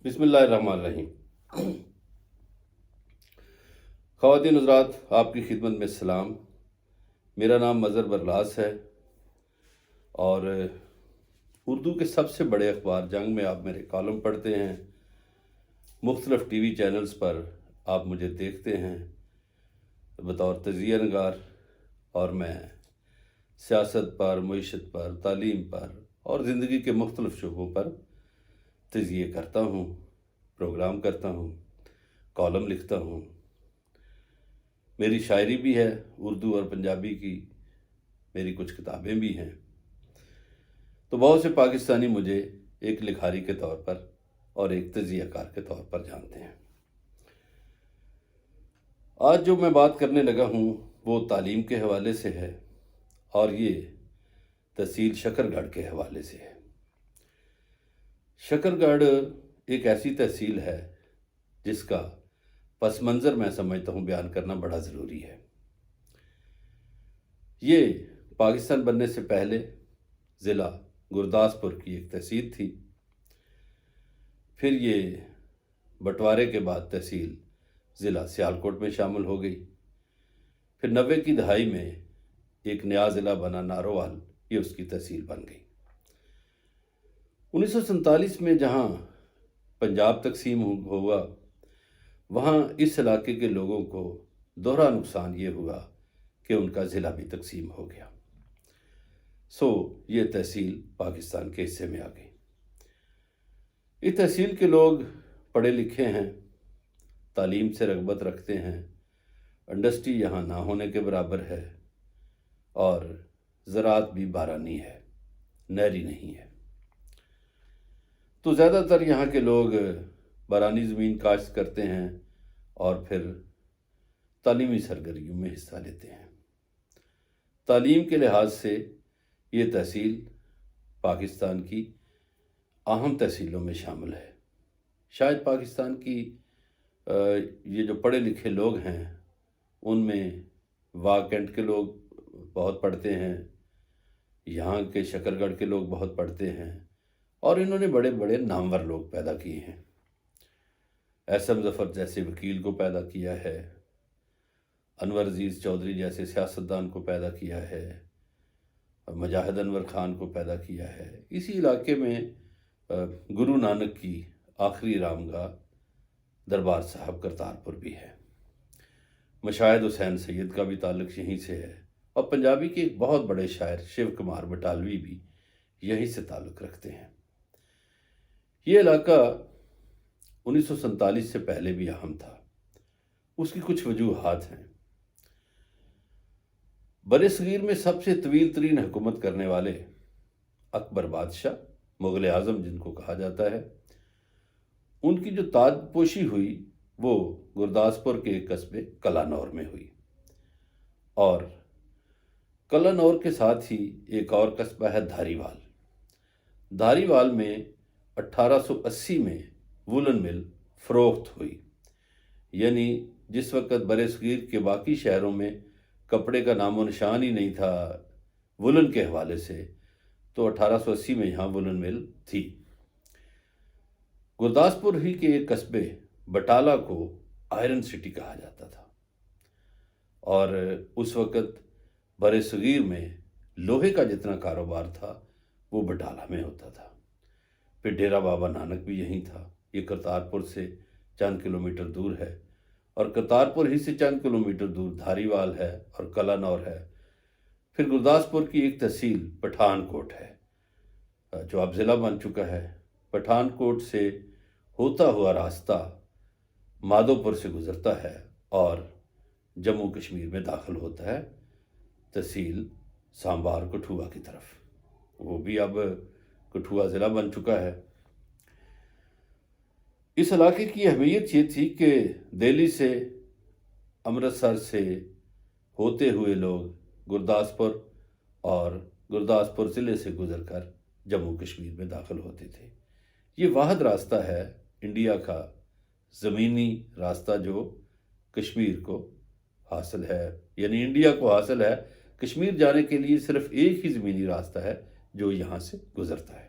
بسم اللہ الرحمن الرحیم۔ خواتین حضرات، آپ کی خدمت میں سلام۔ میرا نام مظہر برلاس ہے اور اردو کے سب سے بڑے اخبار جنگ میں آپ میرے کالم پڑھتے ہیں، مختلف ٹی وی چینلز پر آپ مجھے دیکھتے ہیں بطور تجزیہ نگار، اور میں سیاست پر، معیشت پر، تعلیم پر اور زندگی کے مختلف شعبوں پر تجزیے کرتا ہوں، پروگرام کرتا ہوں، کالم لکھتا ہوں۔ میری شاعری بھی ہے اردو اور پنجابی کی، میری کچھ کتابیں بھی ہیں۔ تو بہت سے پاکستانی مجھے ایک لکھاری کے طور پر اور ایک تجزیہ کار کے طور پر جانتے ہیں۔ آج جو میں بات کرنے لگا ہوں وہ تعلیم کے حوالے سے ہے، اور یہ تحصیل شکر گڑھ کے حوالے سے ہے۔ شکر گڑھ ایک ایسی تحصیل ہے جس کا پس منظر میں سمجھتا ہوں بیان کرنا بڑا ضروری ہے۔ یہ پاکستان بننے سے پہلے ضلع گرداسپور کی ایک تحصیل تھی، پھر یہ بٹوارے کے بعد تحصیل ضلع سیالکوٹ میں شامل ہو گئی، پھر 90 کی دہائی میں ایک نیا ضلع بنا نارووال، یہ اس کی تحصیل بن گئی۔ 1947 میں جہاں پنجاب تقسیم ہوا، وہاں اس علاقے کے لوگوں کو دوہرا نقصان یہ ہوا کہ ان کا ضلع بھی تقسیم ہو گیا، یہ تحصیل پاکستان کے حصے میں آ گئی۔ اس تحصیل کے لوگ پڑھے لکھے ہیں، تعلیم سے رغبت رکھتے ہیں، انڈسٹری یہاں نہ ہونے کے برابر ہے، اور زراعت بھی بارانی ہے، نہری نہیں ہے۔ تو زیادہ تر یہاں کے لوگ بارانی زمین کاشت کرتے ہیں اور پھر تعلیمی سرگرمیوں میں حصہ لیتے ہیں۔ تعلیم کے لحاظ سے یہ تحصیل پاکستان کی اہم تحصیلوں میں شامل ہے۔ شاید پاکستان کی یہ جو پڑھے لکھے لوگ ہیں ان میں واہ کینٹ کے لوگ بہت پڑھتے ہیں، یہاں کے شکر گڑھ کے لوگ بہت پڑھتے ہیں، اور انہوں نے بڑے بڑے نامور لوگ پیدا کیے ہیں۔ احسن ظفر جیسے وکیل کو پیدا کیا ہے، انور عزیز چودھری جیسے سیاستدان کو پیدا کیا ہے، مجاہد انور خان کو پیدا کیا ہے۔ اسی علاقے میں گرو نانک کی آخری رامگاہ دربار صاحب کرتارپور بھی ہے۔ مشاہد حسین سید کا بھی تعلق یہیں سے ہے، اور پنجابی کے ایک بہت بڑے شاعر شیو کمار بٹالوی بھی یہیں سے تعلق رکھتے ہیں۔ یہ علاقہ 1947 سے پہلے بھی اہم تھا۔ اس کی کچھ وجوہات ہیں۔ بر صغیر میں سب سے طویل ترین حکومت کرنے والے اکبر بادشاہ، مغل اعظم جن کو کہا جاتا ہے، ان کی جو تاج پوشی ہوئی وہ گرداسپور کے ایک قصبے کلانور میں ہوئی، اور کلانور کے ساتھ ہی ایک اور قصبہ ہے دھاریوال۔ دھاریوال میں 1880 میں وولن مل فروخت ہوئی، یعنی جس وقت بر صغیر کے باقی شہروں میں کپڑے کا نام و نشان ہی نہیں تھا وولن کے حوالے سے، تو 1880 میں یہاں وولن مل تھی۔ گرداسپور ہی کے ایک قصبے بٹالہ کو آئرن سٹی کہا جاتا تھا، اور اس وقت بر صغیر میں لوہے کا جتنا کاروبار تھا وہ بٹالہ میں ہوتا تھا۔ پھر ڈیرہ بابا نانک بھی یہیں تھا، یہ کرتارپور سے چند کلومیٹر دور ہے، اور کرتارپور ہی سے چند کلومیٹر دور دھاریوال ہے اور کلانور ہے۔ پھر گرداسپور کی ایک تحصیل پٹھان کوٹ ہے جو اب ضلع بن چکا ہے۔ پٹھان کوٹ سے ہوتا ہوا راستہ مادھوپور سے گزرتا ہے اور جموں کشمیر میں داخل ہوتا ہے تحصیل سامبار کٹھوعہ کی طرف، وہ بھی اب کٹھوعہ ضلع بن چکا ہے۔ اس علاقے کی اہمیت یہ تھی کہ دہلی سے، امرتسر سے ہوتے ہوئے لوگ گرداسپور اور گرداسپور ضلع سے گزر کر جموں کشمیر میں داخل ہوتے تھے۔ یہ واحد راستہ ہے انڈیا کا زمینی راستہ جو کشمیر کو حاصل ہے، یعنی انڈیا کو حاصل ہے۔ کشمیر جانے کے لیے صرف ایک ہی زمینی راستہ ہے جو یہاں سے گزرتا ہے۔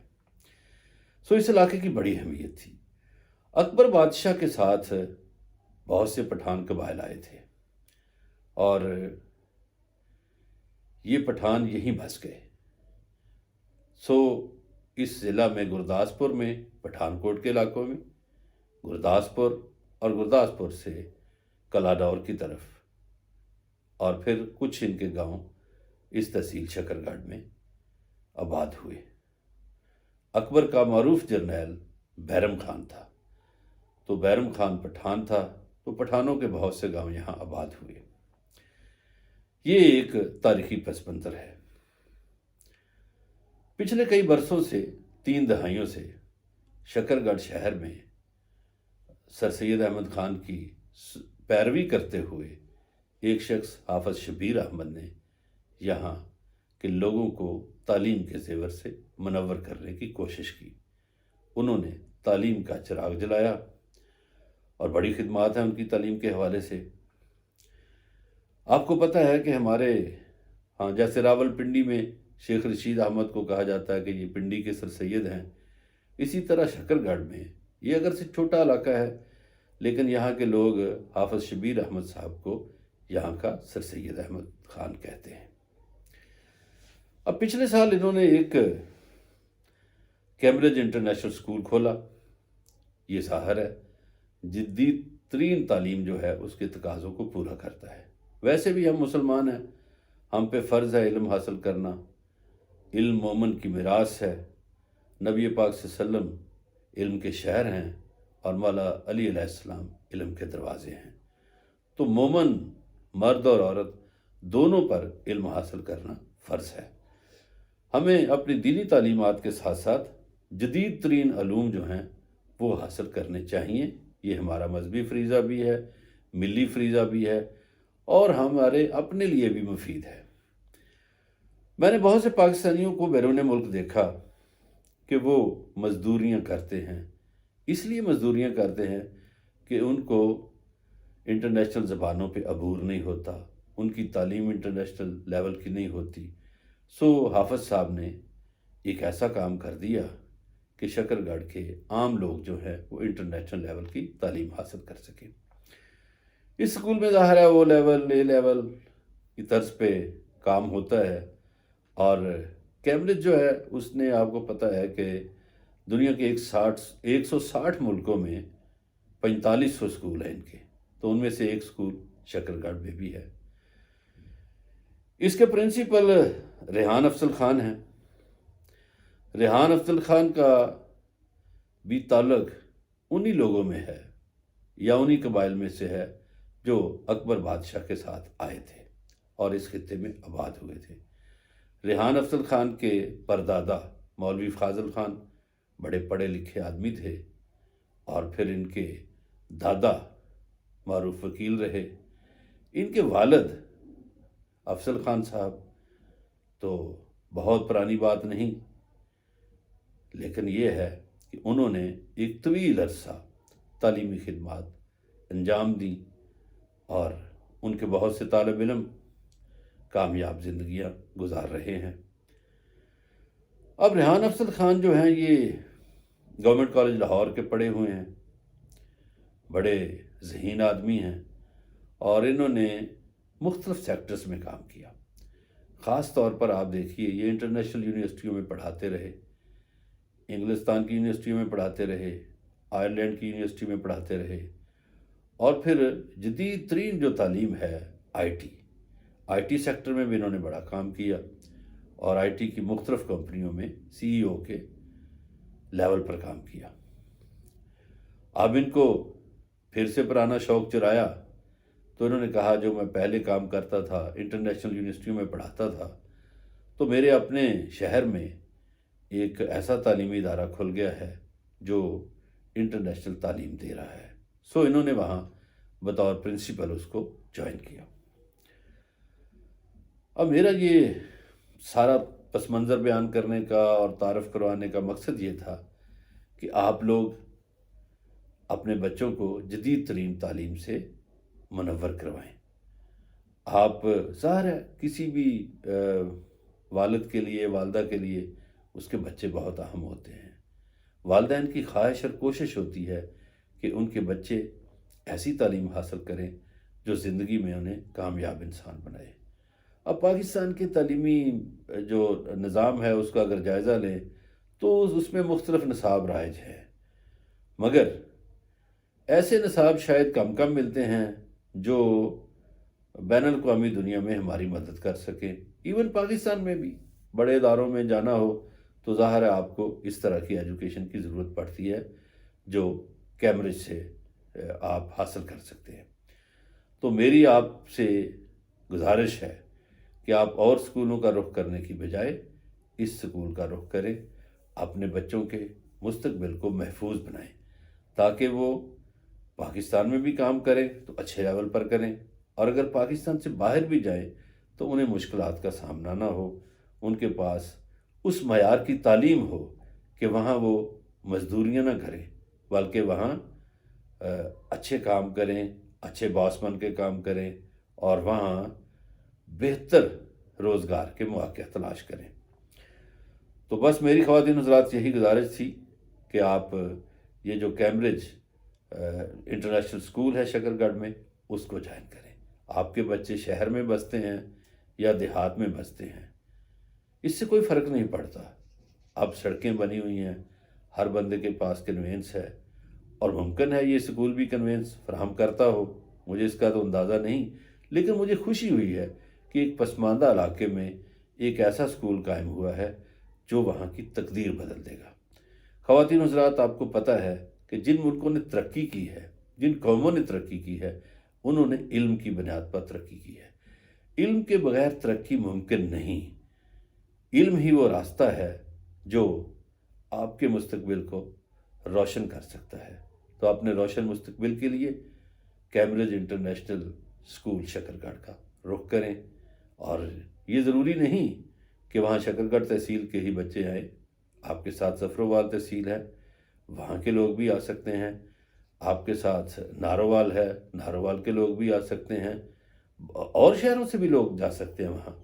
اس علاقے کی بڑی اہمیت تھی۔ اکبر بادشاہ کے ساتھ بہت سے پٹھان قبائل آئے تھے اور یہ پٹھان یہیں بس گئے۔ سو اس ضلع میں گرداسپور میں، پٹھان کوٹ کے علاقوں میں گرداسپور، اور گرداسپور سے کلاڈور کی طرف، اور پھر کچھ ان کے گاؤں اس تحصیل شکر گڑھ میں آباد ہوئے۔ اکبر کا معروف جرنیل بیرم خان تھا، تو بیرم خان پٹھان تھا، تو پٹھانوں کے بہت سے گاؤں یہاں آباد ہوئے۔ یہ ایک تاریخی پس منظر ہے۔ پچھلے کئی برسوں سے، 3 دہائیوں سے شکر گڑھ شہر میں سر سید احمد خان کی پیروی کرتے ہوئے ایک شخص حافظ شبیر احمد نے یہاں کے لوگوں کو تعلیم کے زیور سے منور کرنے کی کوشش کی۔ انہوں نے تعلیم کا چراغ جلایا اور بڑی خدمات ہیں ان کی تعلیم کے حوالے سے۔ آپ کو پتہ ہے کہ ہمارے جیسے راول پنڈی میں شیخ رشید احمد کو کہا جاتا ہے کہ یہ پنڈی کے سر سید ہیں، اسی طرح شکر گڑھ میں یہ اگر سے چھوٹا علاقہ ہے، لیکن یہاں کے لوگ حافظ شبیر احمد صاحب کو یہاں کا سر سید احمد خان کہتے ہیں۔ اب پچھلے سال انہوں نے ایک کیمبرج انٹرنیشنل اسکول کھولا۔ یہ ظاہر ہے جدید ترین تعلیم جو ہے اس کے تقاضوں کو پورا کرتا ہے۔ ویسے بھی ہم مسلمان ہیں، ہم پہ فرض ہے علم حاصل کرنا۔ علم مومن کی میراث ہے۔ نبی پاک صلی اللہ علیہ وسلم علم کے شہر ہیں اور مولا علی علیہ السلام علم کے دروازے ہیں۔ تو مومن مرد اور عورت دونوں پر علم حاصل کرنا فرض ہے۔ ہمیں اپنی دینی تعلیمات کے ساتھ ساتھ جدید ترین علوم جو ہیں وہ حاصل کرنے چاہیے۔ یہ ہمارا مذہبی فریضہ بھی ہے، ملی فریضہ بھی ہے، اور ہمارے اپنے لیے بھی مفید ہے۔ میں نے بہت سے پاکستانیوں کو بیرون ملک دیکھا کہ وہ مزدوریاں کرتے ہیں۔ اس لیے مزدوریاں کرتے ہیں کہ ان کو انٹرنیشنل زبانوں پہ عبور نہیں ہوتا، ان کی تعلیم انٹرنیشنل لیول کی نہیں ہوتی۔ سو حافظ صاحب نے ایک ایسا کام کر دیا کہ شکر گڑھ کے عام لوگ جو ہیں وہ انٹرنیشنل لیول کی تعلیم حاصل کر سکیں۔ اس سکول میں ظاہر ہے او لیول، اے لیول کی طرز پہ کام ہوتا ہے، اور کیمبرج جو ہے اس نے، آپ کو پتہ ہے کہ دنیا کے 160 ملکوں میں 4500 اسکول ہیں ان کے، تو ان میں سے ایک اسکول شکر گڑھ میں بھی ہے۔ اس کے پرنسپل ریحان افضل خان ہیں۔ ریحان افضل خان کا بھی تعلق انہی لوگوں میں ہے یا انہی قبائل میں سے ہے جو اکبر بادشاہ کے ساتھ آئے تھے اور اس خطے میں آباد ہوئے تھے۔ ریحان افضل خان کے پردادا مولوی فاضل خان بڑے پڑھے لکھے آدمی تھے، اور پھر ان کے دادا معروف وکیل رہے۔ ان کے والد افضل خان صاحب تو بہت پرانی بات نہیں، لیکن یہ ہے کہ انہوں نے ایک طویل عرصہ تعلیمی خدمات انجام دیں، اور ان کے بہت سے طالب علم کامیاب زندگیاں گزار رہے ہیں۔ اب ریحان افضل خان جو ہیں یہ گورنمنٹ کالج لاہور کے پڑھے ہوئے ہیں، بڑے ذہین آدمی ہیں، اور انہوں نے مختلف سیکٹرز میں کام کیا۔ خاص طور پر آپ دیکھیے یہ انٹرنیشنل یونیورسٹیوں میں پڑھاتے رہے، انگلستان کی یونیورسٹیوں میں پڑھاتے رہے، آئرلینڈ کی یونیورسٹی میں پڑھاتے رہے، اور پھر جدید ترین جو تعلیم ہے آئی ٹی سیکٹر میں بھی انہوں نے بڑا کام کیا، اور آئی ٹی کی مختلف کمپنیوں میں CEO کے لیول پر کام کیا۔ اب ان کو پھر سے پرانا شوق چرایا، تو انہوں نے کہا جو میں پہلے کام کرتا تھا، انٹرنیشنل یونیورسٹیوں میں پڑھاتا تھا، تو میرے اپنے شہر میں ایک ایسا تعلیمی ادارہ کھل گیا ہے جو انٹرنیشنل تعلیم دے رہا ہے۔ سو انہوں نے وہاں بطور پرنسپل اس کو جوائن کیا۔ اب میرا یہ سارا پس منظر بیان کرنے کا اور تعارف کروانے کا مقصد یہ تھا کہ آپ لوگ اپنے بچوں کو جدید ترین تعلیم سے منور کروائیں۔ آپ ظاہر ہے کسی بھی والد کے لیے، والدہ کے لیے اس کے بچے بہت اہم ہوتے ہیں۔ والدین کی خواہش اور کوشش ہوتی ہے کہ ان کے بچے ایسی تعلیم حاصل کریں جو زندگی میں انہیں کامیاب انسان بنائے۔ اب پاکستان کے تعلیمی جو نظام ہے اس کا اگر جائزہ لیں تو اس میں مختلف نصاب رائج ہے، مگر ایسے نصاب شاید کم ملتے ہیں جو بین الاقوامی دنیا میں ہماری مدد کر سکیں۔ ایون پاکستان میں بھی بڑے اداروں میں جانا ہو تو ظاہر ہے آپ کو اس طرح کی ایجوکیشن کی ضرورت پڑتی ہے جو کیمبرج سے آپ حاصل کر سکتے ہیں۔ تو میری آپ سے گزارش ہے کہ آپ اور سکولوں کا رخ کرنے کی بجائے اس سکول کا رخ کریں، اپنے بچوں کے مستقبل کو محفوظ بنائیں تاکہ وہ پاکستان میں بھی کام کریں تو اچھے لیول پر کریں، اور اگر پاکستان سے باہر بھی جائیں تو انہیں مشکلات کا سامنا نہ ہو، ان کے پاس اس معیار کی تعلیم ہو کہ وہاں وہ مزدوریاں نہ کریں بلکہ وہاں اچھے کام کریں، اچھے باس بن کے کام کریں اور وہاں بہتر روزگار کے مواقع تلاش کریں۔ تو بس میری خواتین حضرات یہی گزارش تھی کہ آپ یہ جو کیمبرج انٹرنیشنل سکول ہے شکر گڑھ میں اس کو جوائن کریں۔ آپ کے بچے شہر میں بستے ہیں یا دیہات میں بستے ہیں، اس سے کوئی فرق نہیں پڑتا۔ اب سڑکیں بنی ہوئی ہیں، ہر بندے کے پاس کنوینس ہے، اور ممکن ہے یہ سکول بھی کنوینس فراہم کرتا ہو، مجھے اس کا تو اندازہ نہیں، لیکن مجھے خوشی ہوئی ہے کہ ایک پسماندہ علاقے میں ایک ایسا سکول قائم ہوا ہے جو وہاں کی تقدیر بدل دے گا۔ خواتین حضرات، آپ کو پتہ ہے کہ جن ملکوں نے ترقی کی ہے، جن قوموں نے ترقی کی ہے، انہوں نے علم کی بنیاد پر ترقی کی ہے۔ علم کے بغیر ترقی ممکن نہیں۔ علم ہی وہ راستہ ہے جو آپ کے مستقبل کو روشن کر سکتا ہے۔ تو اپنے روشن مستقبل کے لیے کیمبرج انٹرنیشنل سکول شکر گڑھ کا رخ کریں، اور یہ ضروری نہیں کہ وہاں شکر گڑھ تحصیل کے ہی بچے آئیں، آپ کے ساتھ ظفرآباد تحصیل ہے، وہاں کے لوگ بھی آ سکتے ہیں، آپ کے ساتھ ناروال ہے، ناروال کے لوگ بھی آ سکتے ہیں، اور شہروں سے بھی لوگ جا سکتے ہیں وہاں۔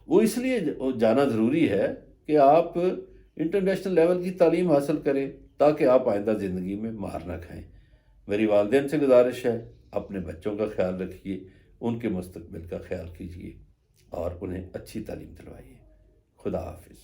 وہ اس لیے جانا ضروری ہے کہ آپ انٹرنیشنل لیول کی تعلیم حاصل کریں تاکہ آپ آئندہ زندگی میں مار نہ کھائیں۔ میری والدین سے گزارش ہے، اپنے بچوں کا خیال رکھیے، ان کے مستقبل کا خیال کیجیے اور انہیں اچھی تعلیم دلوائیے۔ خدا حافظ۔